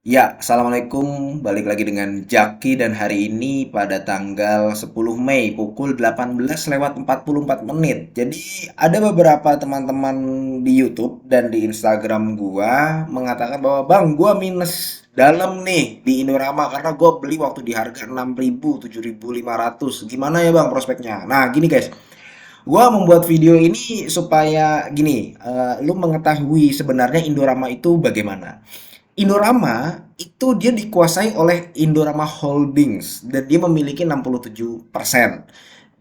Ya, Assalamualaikum. Balik lagi dengan Jaki dan hari ini pada tanggal 10 Mei pukul 18:44. Jadi ada beberapa teman-teman di YouTube dan di Instagram gua mengatakan bahwa Bang, gua minus dalam nih di Indorama karena gua beli waktu di harga 6.000, 7.500. Gimana ya Bang prospeknya? Nah, gini guys. Gua membuat video ini supaya gini, lu mengetahui sebenarnya Indorama itu bagaimana. Indorama itu dia dikuasai oleh Indorama Holdings dan dia memiliki 67%.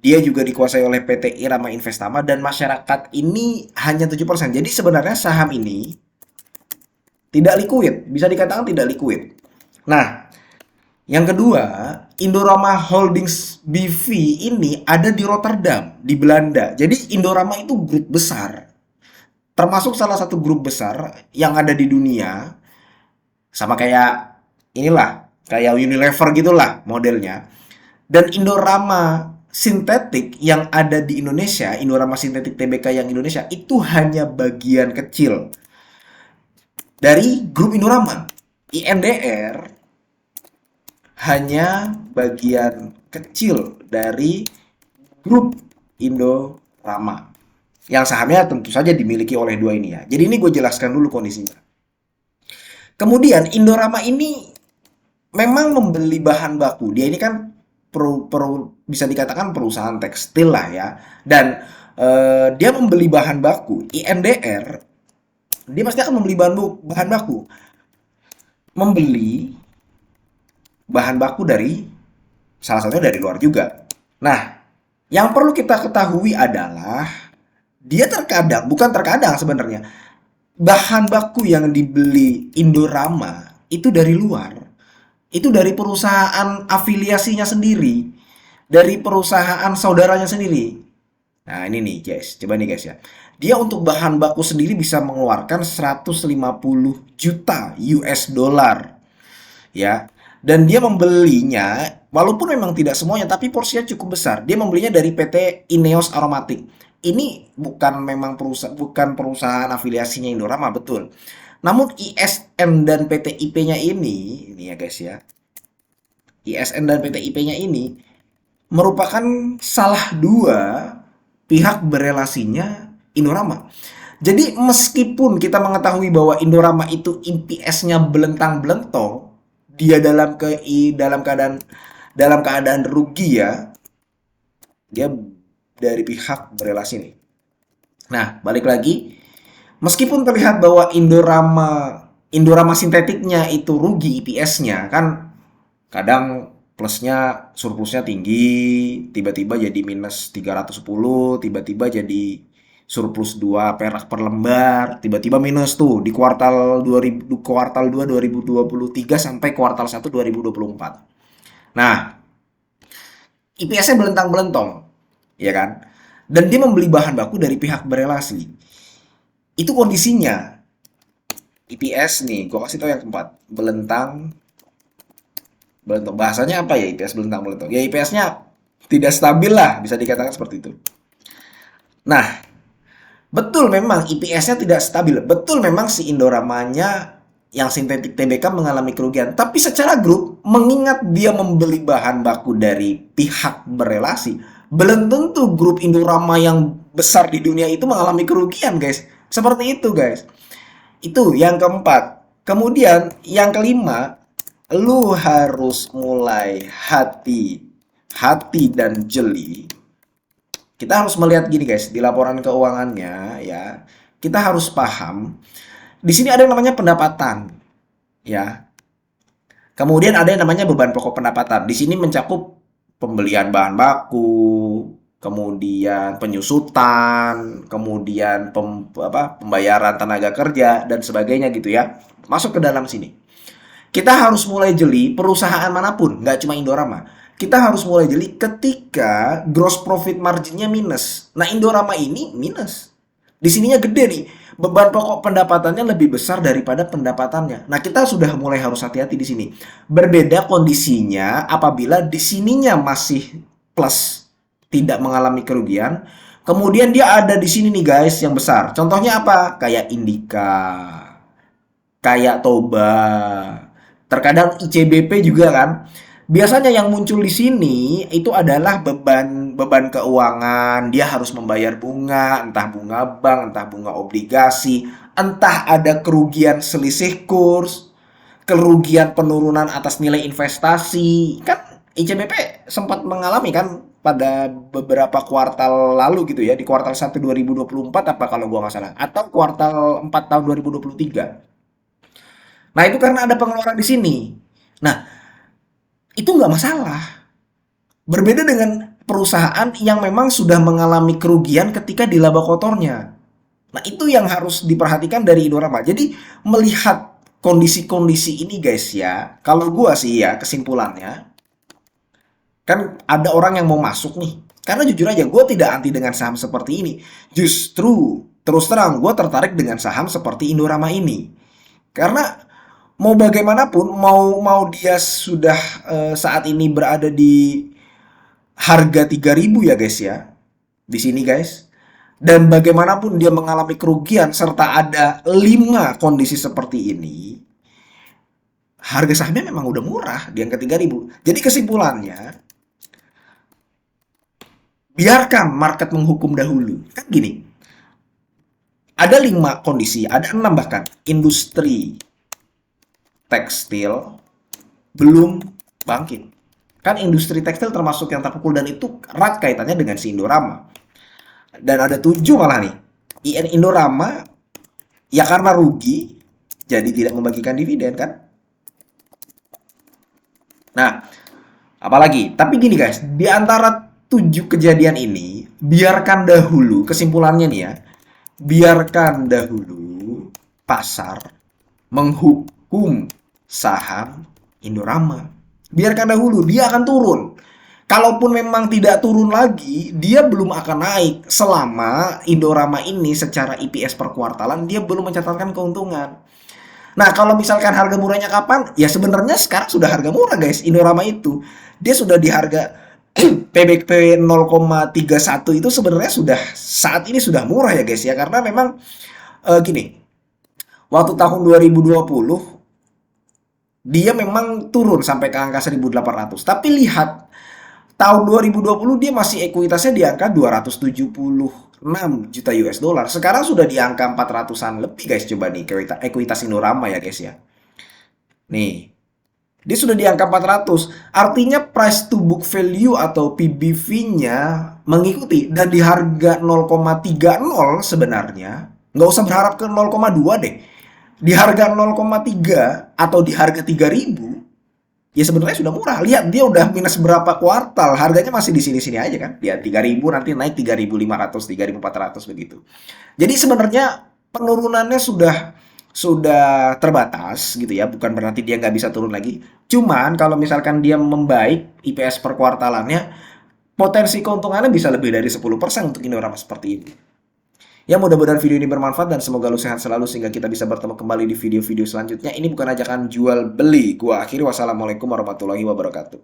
Dia juga dikuasai oleh PT Irama Investama dan masyarakat ini hanya 7%. Jadi sebenarnya saham ini tidak liquid, bisa dikatakan tidak liquid. Nah, yang kedua, Indorama Holdings BV ini ada di Rotterdam, di Belanda. Jadi Indorama itu grup besar, termasuk salah satu grup besar yang ada di dunia. Sama kayak inilah, kayak Unilever gitulah modelnya. Dan Indorama Sintetik yang ada di Indonesia, Indorama Sintetik Tbk yang Indonesia itu hanya bagian kecil dari grup Indorama. INDR hanya bagian kecil dari grup Indorama yang sahamnya tentu saja dimiliki oleh dua ini ya. Jadi ini gue jelaskan dulu kondisinya. Kemudian Indorama ini memang membeli bahan baku. Dia ini kan bisa dikatakan perusahaan tekstil lah ya. Dan dia membeli bahan baku. INDR dia pasti akan membeli bahan baku. Membeli bahan baku dari salah satunya dari luar juga. Nah, yang perlu kita ketahui adalah dia terkadang, bukan terkadang sebenarnya, bahan baku yang dibeli Indorama itu dari luar. Itu dari perusahaan afiliasinya sendiri, dari perusahaan saudaranya sendiri. Nah, ini nih guys, coba nih guys ya. Dia untuk bahan baku sendiri bisa mengeluarkan 150 juta US dollar ya. Dan dia membelinya walaupun memang tidak semuanya tapi porsinya cukup besar. Dia membelinya dari PT Ineos Aromatic. Ini bukan perusahaan afiliasinya Indorama, betul. Namun ISN dan PT IP-nya ini ya guys ya. ISN dan PT IP-nya ini merupakan salah dua pihak berelasinya Indorama. Jadi meskipun kita mengetahui bahwa Indorama itu IPS-nya belentang-belentong, dia dalam keadaan rugi ya, dia dari pihak berelasi nih. Nah, balik lagi, meskipun terlihat bahwa Indorama sintetiknya itu rugi IPS-nya kan kadang plusnya surplusnya tinggi, tiba-tiba jadi minus 310, tiba-tiba jadi surplus 2 perak per lembar, tiba-tiba minus tuh di kuartal 2 2023 sampai kuartal 1 2024. Nah, IPS-nya belentang-belentong, ya kan? Dan dia membeli bahan baku dari pihak berelasi. Itu kondisinya. IPS nih, gua kasih tau yang keempat. Belentong. Bahasanya apa ya IPS belentang-belentong? Ya IPS-nya tidak stabil lah, bisa dikatakan seperti itu. Nah, betul memang IPS-nya tidak stabil. Betul memang si Indoramanya yang sintetik TBK mengalami kerugian. Tapi secara grup, mengingat dia membeli bahan baku dari pihak berelasi, belum tentu grup Indorama yang besar di dunia itu mengalami kerugian, guys. Seperti itu, guys. Itu yang keempat. Kemudian yang kelima, lu harus mulai hati-hati dan jeli. Kita harus melihat gini guys, di laporan keuangannya ya, kita harus paham di sini ada yang namanya pendapatan ya. Kemudian ada yang namanya beban pokok pendapatan. Di sini mencakup pembelian bahan baku, kemudian penyusutan, kemudian pembayaran tenaga kerja dan sebagainya gitu ya. Masuk ke dalam sini. Kita harus mulai jeli perusahaan manapun, nggak cuma Indorama. Kita harus mulai jeli ketika gross profit marginnya minus. Nah, Indorama ini minus. Di sininya gede nih. Beban pokok pendapatannya lebih besar daripada pendapatannya. Nah, kita sudah mulai harus hati-hati di sini. Berbeda kondisinya apabila di sininya masih plus, tidak mengalami kerugian. Kemudian dia ada di sini nih guys yang besar. Contohnya apa? Kayak Indika, kayak Toba, Terkadang ICBP juga kan. Biasanya yang muncul di sini itu adalah beban keuangan. Dia harus membayar bunga, entah bunga bank, entah bunga obligasi, entah ada kerugian selisih kurs, kerugian penurunan atas nilai investasi. Kan ICBP sempat mengalami kan pada beberapa kuartal lalu gitu ya, di kuartal 1 2024 apa kalau gua nggak salah, atau kuartal 4 tahun 2023. Nah, itu karena ada pengeluaran di sini. Nah, itu nggak masalah. Berbeda dengan perusahaan yang memang sudah mengalami kerugian ketika di laba kotornya. Nah, itu yang harus diperhatikan dari Indorama. Jadi, melihat kondisi-kondisi ini guys ya, kalau gua sih ya kesimpulannya, kan ada orang yang mau masuk nih. Karena jujur aja, gue tidak anti dengan saham seperti ini. Justru, terus terang, gue tertarik dengan saham seperti Indorama ini. Karena mau bagaimanapun, mau dia sudah saat ini berada di harga 3.000 ya guys ya. Di sini guys. Dan bagaimanapun dia mengalami kerugian serta ada 5 kondisi seperti ini, harga sahamnya memang udah murah di angka 3.000. Jadi kesimpulannya, biarkan market menghukum dahulu. Kan gini, ada 5 kondisi, ada 6 bahkan. Industri tekstil belum bangkit. Kan industri tekstil termasuk yang terpukul dan itu erat kaitannya dengan si Indorama. Dan ada 7 malah nih. IN Indorama ya karena rugi jadi tidak membagikan dividen kan. Nah, apalagi, tapi gini guys, di antara 7 kejadian ini, biarkan dahulu, kesimpulannya nih ya, biarkan dahulu pasar menghukum saham Indorama. Biarkan dahulu, dia akan turun. Kalaupun memang tidak turun lagi, dia belum akan naik selama Indorama ini secara EPS per kuartalan dia belum mencatatkan keuntungan. Nah, kalau misalkan harga murahnya kapan? Ya sebenarnya sekarang sudah harga murah guys, Indorama itu. Dia sudah di harga PBP 0,31 itu sebenarnya sudah saat ini sudah murah ya guys ya. Karena memang gini, waktu tahun 2020 dia memang turun sampai ke angka 1.800. Tapi lihat tahun 2020 dia masih ekuitasnya di angka 276 juta US dollar. Sekarang sudah di angka 400-an lebih guys. Coba nih ekuitas Indorama ya guys ya. Nih, dia sudah di angka 400. Artinya price to book value atau PBV-nya mengikuti. Dan di harga 0,30 sebenarnya, nggak usah berharap ke 0,2 deh. Di harga 0,3 atau di harga 3.000, ya sebenarnya sudah murah. Lihat dia udah minus berapa kuartal, harganya masih di sini-sini aja kan. Lihat 3.000 nanti naik 3.500, 3.400 begitu. Jadi sebenarnya penurunannya sudah terbatas gitu ya, bukan berarti dia nggak bisa turun lagi. Cuman kalau misalkan dia membaik IPS per kuartalannya, potensi keuntungannya bisa lebih dari 10% untuk Indorama seperti ini. Ya mudah-mudahan video ini bermanfaat dan semoga lu sehat selalu sehingga kita bisa bertemu kembali di video-video selanjutnya. Ini bukan ajakan jual beli. Gua akhiri, wassalamualaikum warahmatullahi wabarakatuh.